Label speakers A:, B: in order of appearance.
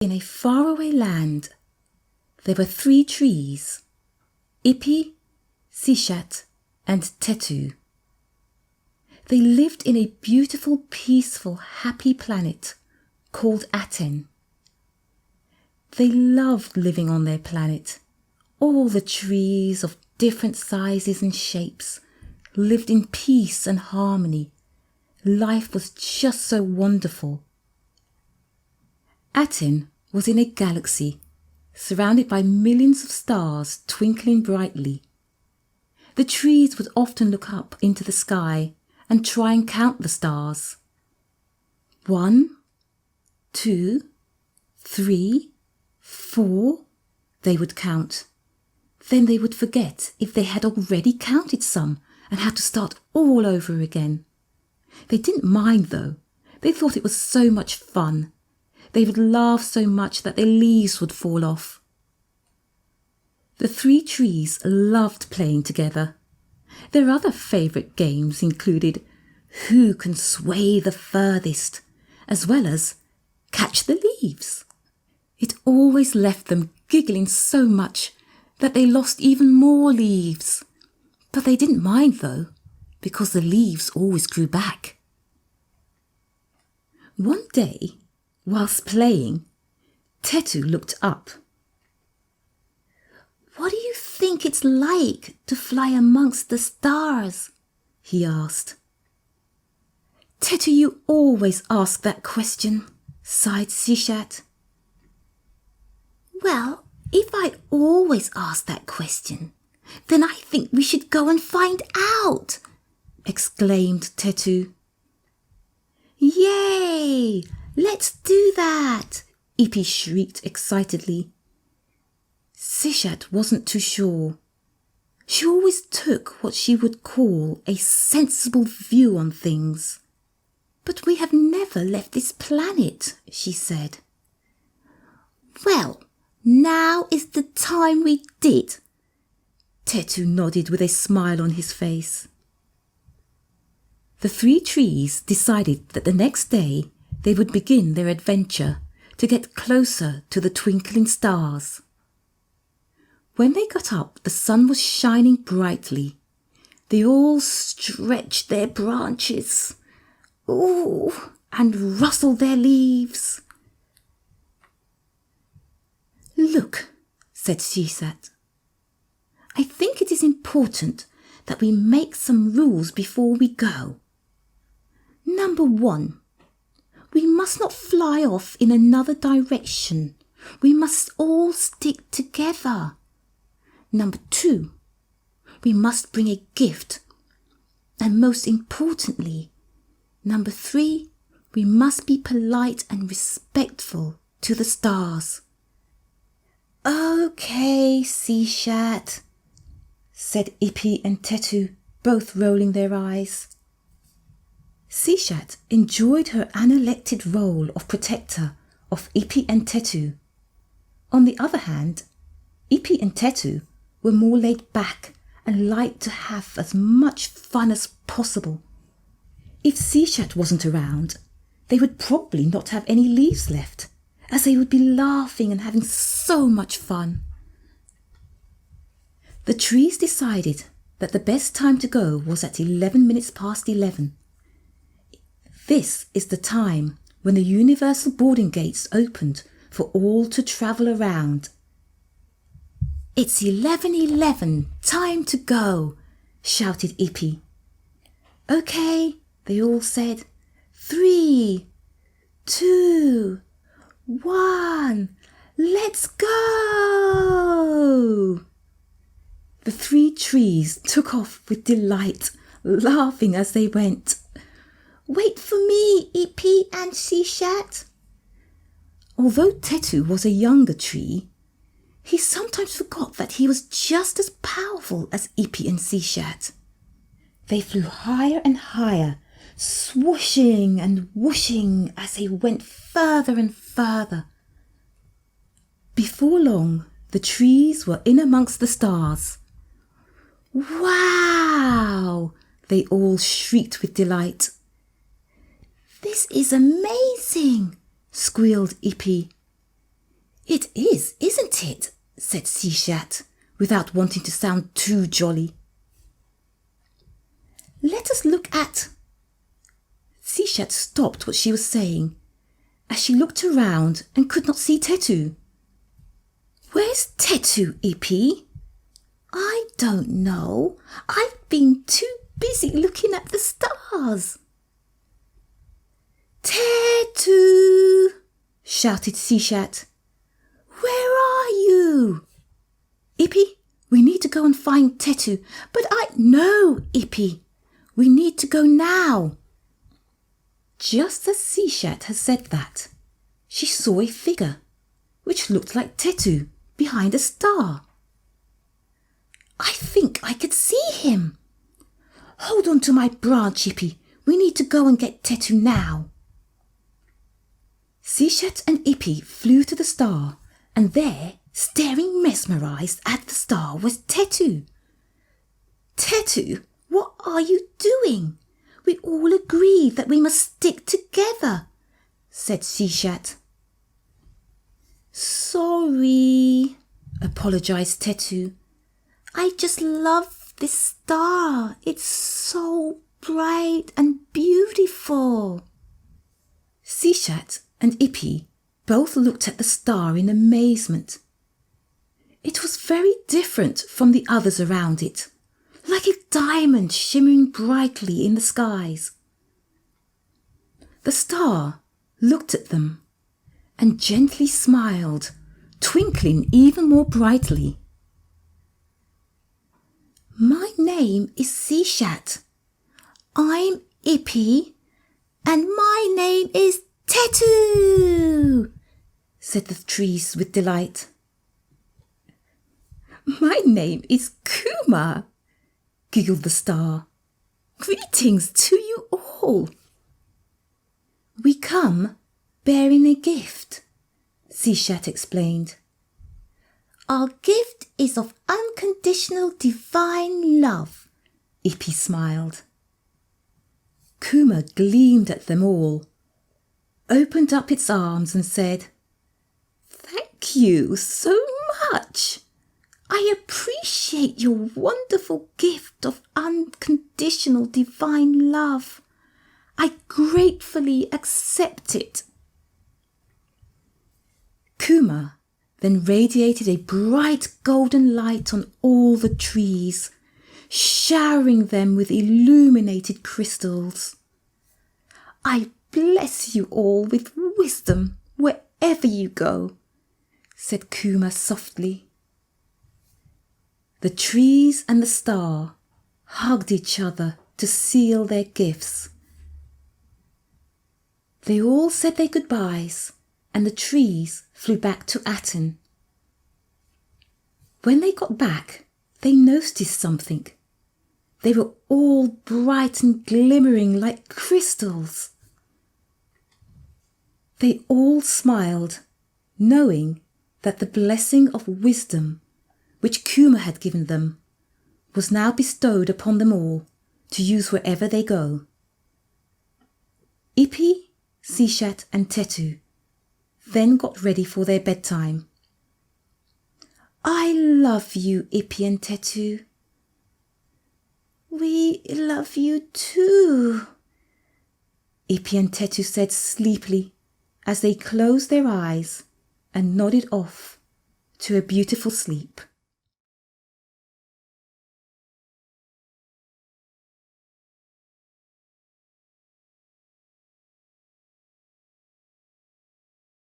A: In a faraway land, there were 3 trees, Ipi, Seshat and Tetu. They lived in a beautiful, peaceful, happy planet called Aten. They loved living on their planet. All the trees of different sizes and shapes lived in peace and harmony. Life was just so wonderful. Aten was in a galaxy, surrounded by millions of stars twinkling brightly. The trees would often look up into the sky and try and count the stars. 1, 2, 3, 4, they would count. Then they would forget if they had already counted some and had to start all over again. They didn't mind though. They thought it was so much fun. They would laugh so much that their leaves would fall off. The 3 trees loved playing together. Their other favourite games included who can sway the furthest, as well as catch the leaves. It always left them giggling so much that they lost even more leaves. But they didn't mind though, because the leaves always grew back. One day, whilst playing, Tetu looked up. "What do you think it's like to fly amongst the stars?" he asked. "Tetu, you always ask that question," sighed Seshat. "Well, if I always ask that question, then I think we should go and find out," exclaimed Tetu. "Yay! Let's do that!" Ipi shrieked excitedly. Seshat wasn't too sure. She always took what she would call a sensible view on things. "But we have never left this planet," she said. "Well, now is the time we did." Tetu nodded with a smile on his face. The 3 trees decided that the next day they would begin their adventure to get closer to the twinkling stars. When they got up, the sun was shining brightly. They all stretched their branches, and rustled their leaves. "Look," said Seshat, "I think it is important that we make some rules before we go. Number 1, we must not fly off in another direction. We must all stick together. Number 2, we must bring a gift. And most importantly, number 3, we must be polite and respectful to the stars." "Okay, Seshat," said Ipi and Tetu, both rolling their eyes. Seshat enjoyed her unelected role of protector of Ipi and Tetu. On the other hand, Ipi and Tetu were more laid back and liked to have as much fun as possible. If Seshat wasn't around, they would probably not have any leaves left, as they would be laughing and having so much fun. The trees decided that the best time to go was at 11 minutes past 11. This is the time when the universal boarding gates opened for all to travel around. "It's 11:11, time to go," shouted Ipi. "Okay," they all said. 3, 2, 1, let's go! The 3 trees took off with delight, laughing as they went. "Wait for me, Ipi and Seshat." Although Tetu was a younger tree, he sometimes forgot that he was just as powerful as Ipi and Seshat. They flew higher and higher, swooshing and whooshing as they went further and further. Before long, the trees were in amongst the stars. "Wow!" they all shrieked with delight. "This is amazing," squealed Ipi. It is, isn't it? Said Seshat, without wanting to sound too jolly. Let us look at... Seshat stopped what she was saying as she looked around and could not see Tetu. Where's Tetu, Ippy? I don't know. I've been too busy looking at the stars. Tetu! Shouted Seshat. Where are you? Ippy, we need to go and find Tetu. But No, Ippy. We need to go now. Just as Seshat had said that, she saw a figure, which looked like Tetu, behind a star. I think I could see him. Hold on to my branch, Ippy. We need to go and get Tetu now. Seshat and Ippy flew to the star, and there, staring mesmerised at the star, was Tetu. Tetu, what are you doing? We all agreed that we must stick together, said Seshat. Sorry, apologised Tetu. I just love this star. It's so bright and beautiful. Seshat and Ippy both looked at the star in amazement. It was very different from the others around it, like a diamond shimmering brightly in the skies. The star looked at them and gently smiled, twinkling even more brightly. My name is Seshat. I'm Ippy, and my name is Tetu, said the trees with delight. My name is Kuma, giggled the star. Greetings to you all. We come bearing a gift, Seshat explained. Our gift is of unconditional divine love, Ippy smiled. Kuma gleamed at them all, opened up its arms and said, Thank you so much. I appreciate your wonderful gift of unconditional divine love. I gratefully accept it. Kuma then radiated a bright golden light on all the trees, showering them with illuminated crystals. I bless you all with wisdom wherever you go, said Kuma softly. The trees and the star hugged each other to seal their gifts. They all said their goodbyes, and the trees flew back to Aten. When they got back, they noticed something. They were all bright and glimmering like crystals. They all smiled, knowing that the blessing of wisdom, which Kuma had given them, was now bestowed upon them all to use wherever they go. Ippy, Seshat and Tetu then got ready for their bedtime. I love you, Ippy and Tetu. We love you too, Ippy and Tetu said sleepily as they closed their eyes and nodded off to a beautiful sleep.